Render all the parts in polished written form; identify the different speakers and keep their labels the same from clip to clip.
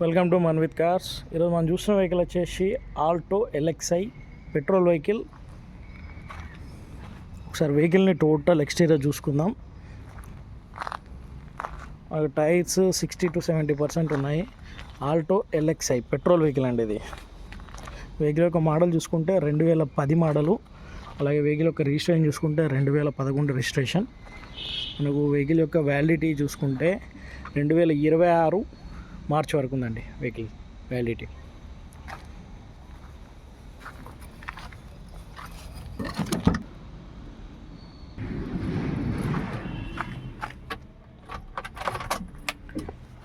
Speaker 1: Welcome to Mann with cars. ఈరోజు మనం చూసిన వెహికల్ వచ్చేసి ఆల్టో LXi పెట్రోల్ వెహికల్. ఒకసారి వెహికల్ని టోటల్ ఎక్స్టీరియర్ చూసుకుందాం. టైర్స్ 60 to 70% ఉన్నాయి. ఆల్టో LXi పెట్రోల్ వెహికల్ అండి ఇది. వెహికల్ యొక్క మోడల్ చూసుకుంటే 2010 మోడలు. అలాగే వెహికల్ యొక్క రిజిస్ట్రేషన్ చూసుకుంటే 2011 రిజిస్ట్రేషన్. మనకు వెహికల్ యొక్క వ్యాలిడిటీ చూసుకుంటే 2026 మార్చి వరకు ఉందండి వెహికల్ వ్యాలిడిటీ.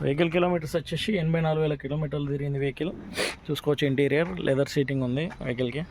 Speaker 1: వెహికల్ కిలోమీటర్స్ వచ్చేసి 84,000 కిలోమీటర్లు తిరిగింది వెహికల్. చూసుకోవచ్చు ఇంటీరియర్ లెదర్ సీటింగ్ ఉంది వెహికల్కి.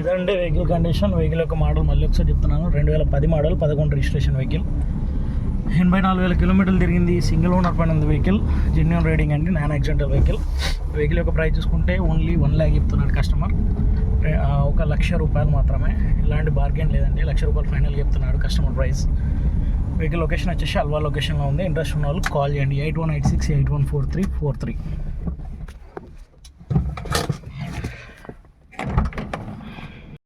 Speaker 1: ఇదండి వెహికల్ కండిషన్. వెహికల్ యొక్క మోడల్ మళ్ళీ ఒకసారి చెప్తున్నాను. 2010 మోడల్, 11 రిజిస్ట్రేషన్ వెహికల్. 84,000 కిలోమీటర్లు తిరిగింది. సింగిల్ ఓనర్ పైన ఉంది వెహికల్. జెన్యూన్ రైడింగ్ అండి, నాన్ యాక్సిడెంటల్ వెహికల్. వెహికల్ యొక్క ప్రైస్ చూసుకుంటే ఓన్లీ 1 lakh చెప్తున్నాడు కస్టమర్. 1,00,000 రూపాయలు మాత్రమే, ఎలాంటి బార్గెన్ లేదండి. 1,00,000 రూపాయలు ఫైనల్ చెప్తున్నాడు కస్టమర్ ప్రైస్. వెహికల్ లొకేషన్ వచ్చేసి అల్వా లొకేషన్లో ఉంది. ఇంట్రెస్ట్ ఉన్న వాళ్ళు కాల్ చేయండి 8186814343.